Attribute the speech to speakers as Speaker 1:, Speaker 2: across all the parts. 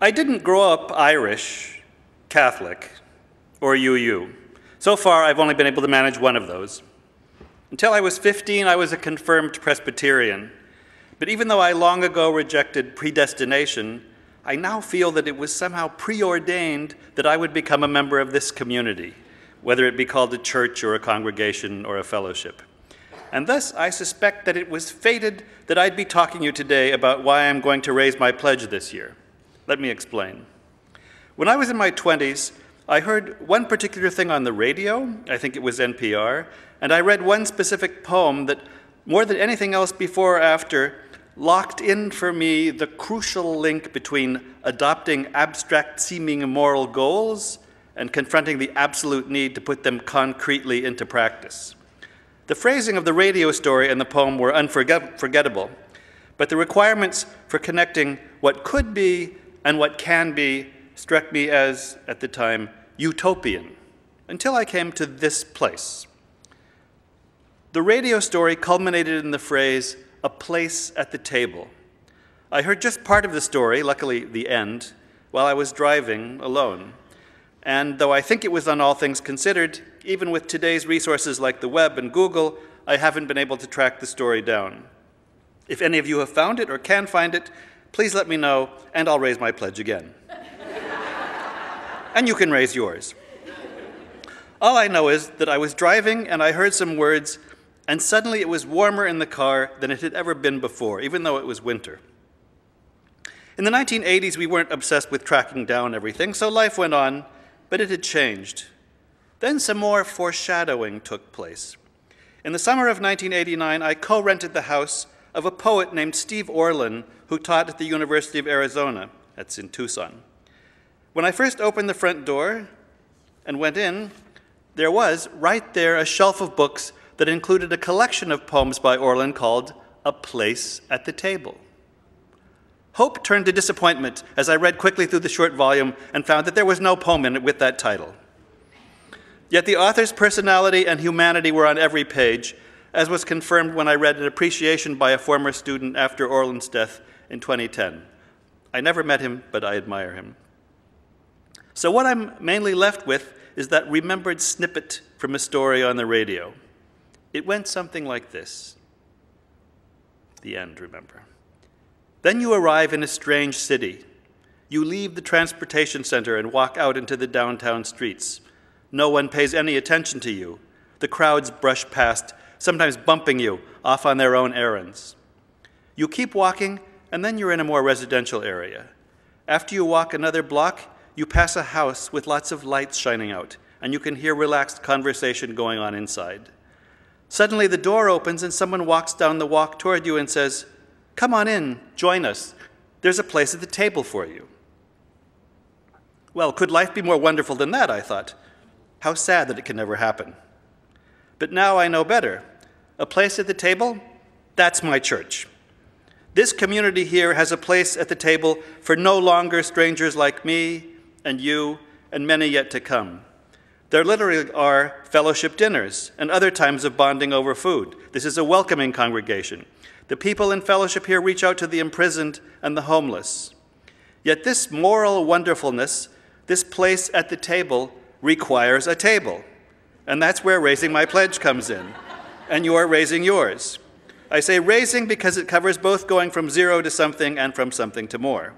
Speaker 1: I didn't grow up Irish, Catholic, or UU. So far, I've only been able to manage one of those. Until I was 15, I was a confirmed Presbyterian. But even though I long ago rejected predestination, I now feel that it was somehow preordained that I would become a member of this community, whether it be called a church or a congregation or a fellowship. And thus, I suspect that it was fated that I'd be talking to you today about why I'm going to raise my pledge this year. Let me explain. When I was in my 20s, I heard one particular thing on the radio, I think it was NPR, and I read one specific poem that, more than anything else before or after, locked in for me the crucial link between adopting abstract-seeming moral goals and confronting the absolute need to put them concretely into practice. The phrasing of the radio story and the poem were unforgettable, but the requirements for connecting what could be and what can be struck me as, at the time, utopian, until I came to this place. The radio story culminated in the phrase, "a place at the table." I heard just part of the story, luckily the end, while I was driving alone. And though I think it was on All Things Considered, even with today's resources like the web and Google, I haven't been able to track the story down. If any of you have found it or can find it, please let me know, and I'll raise my pledge again. And you can raise yours. All I know is that I was driving and I heard some words, and suddenly it was warmer in the car than it had ever been before, even though it was winter. In the 1980s, we weren't obsessed with tracking down everything, so life went on, but it had changed. Then some more foreshadowing took place. In the summer of 1989, I co-rented the house of a poet named Steve Orlin, who taught at the University of Arizona. That's in Tucson. When I first opened the front door and went in, there was, right there, a shelf of books that included a collection of poems by Orlin called A Place at the Table. Hope turned to disappointment as I read quickly through the short volume and found that there was no poem in it with that title. Yet the author's personality and humanity were on every page, as was confirmed when I read an appreciation by a former student after Orlin's death in 2010. I never met him, but I admire him. So what I'm mainly left with is that remembered snippet from a story on the radio. It went something like this. The end, remember. Then you arrive in a strange city. You leave the transportation center and walk out into the downtown streets. No one pays any attention to you. The crowds brush past, sometimes bumping you off on their own errands. You keep walking, and then you're in a more residential area. After you walk another block, you pass a house with lots of lights shining out, and you can hear relaxed conversation going on inside. Suddenly the door opens and someone walks down the walk toward you and says, "Come on in, join us. There's a place at the table for you." Well, could life be more wonderful than that, I thought. How sad that it can never happen. But now I know better. A place at the table? That's my church. This community here has a place at the table for no longer strangers like me and you and many yet to come. There literally are fellowship dinners and other times of bonding over food. This is a welcoming congregation. The people in fellowship here reach out to the imprisoned and the homeless. Yet this moral wonderfulness, this place at the table, requires a table. And that's where raising my pledge comes in. And you are raising yours. I say raising because it covers both going from zero to something and from something to more.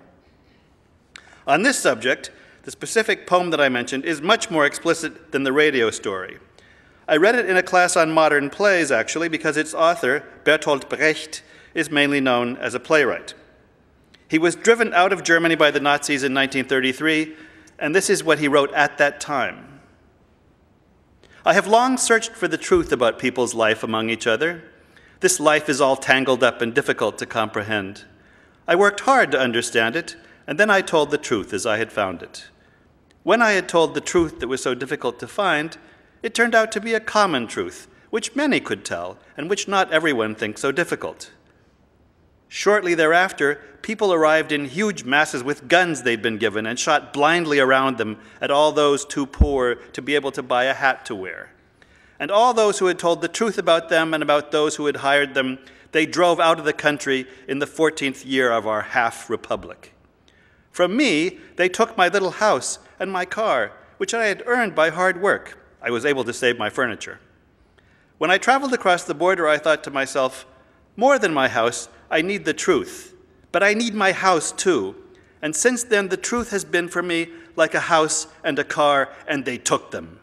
Speaker 1: On this subject, the specific poem that I mentioned is much more explicit than the radio story. I read it in a class on modern plays, actually, because its author, Bertolt Brecht, is mainly known as a playwright. He was driven out of Germany by the Nazis in 1933, and this is what he wrote at that time. "I have long searched for the truth about people's life among each other. This life is all tangled up and difficult to comprehend. I worked hard to understand it, and then I told the truth as I had found it. When I had told the truth that was so difficult to find, it turned out to be a common truth, which many could tell, and which not everyone thinks so difficult. Shortly thereafter, people arrived in huge masses with guns they'd been given and shot blindly around them at all those too poor to be able to buy a hat to wear. And all those who had told the truth about them and about those who had hired them, they drove out of the country in the 14th year of our half-republic. From me, they took my little house and my car, which I had earned by hard work. I was able to save my furniture. When I traveled across the border, I thought to myself, more than my house, I need the truth. But I need my house too. And since then, the truth has been for me like a house and a car, and they took them.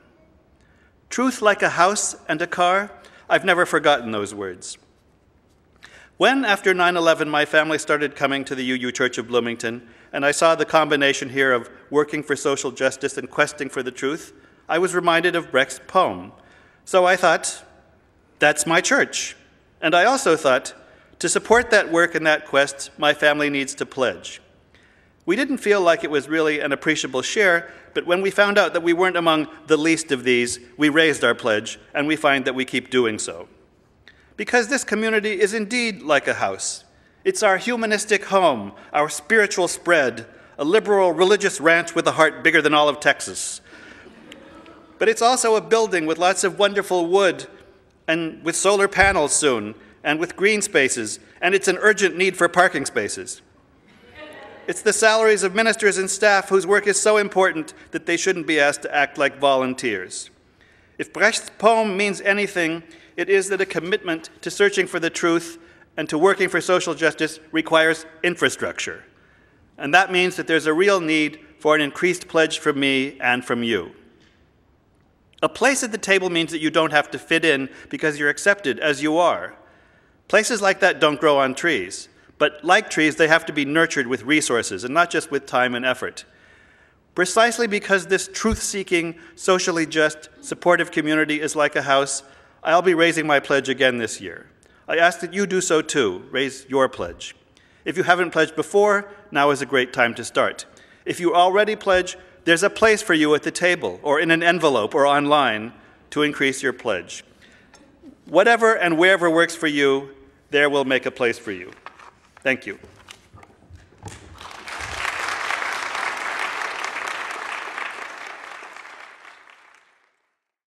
Speaker 1: Truth like a house and a car? I've never forgotten those words. When, after 9/11, my family started coming to the UU Church of Bloomington, and I saw the combination here of working for social justice and questing for the truth, I was reminded of Brecht's poem. So I thought, that's my church. And I also thought, to support that work and that quest, my family needs to pledge. We didn't feel like it was really an appreciable share, but when we found out that we weren't among the least of these, we raised our pledge, and we find that we keep doing so. Because this community is indeed like a house. It's our humanistic home, our spiritual spread, a liberal religious ranch with a heart bigger than all of Texas. But it's also a building with lots of wonderful wood, and with solar panels soon, and with green spaces, and it's an urgent need for parking spaces. It's the salaries of ministers and staff whose work is so important that they shouldn't be asked to act like volunteers. If Brecht's poem means anything, it is that a commitment to searching for the truth and to working for social justice requires infrastructure. And that means that there's a real need for an increased pledge from me and from you. A place at the table means that you don't have to fit in because you're accepted as you are. Places like that don't grow on trees. But like trees, they have to be nurtured with resources and not just with time and effort. Precisely because this truth-seeking, socially just, supportive community is like a house, I'll be raising my pledge again this year. I ask that you do so too. Raise your pledge. If you haven't pledged before, now is a great time to start. If you already pledge, there's a place for you at the table or in an envelope or online to increase your pledge. Whatever and wherever works for you, there will make a place for you. Thank you.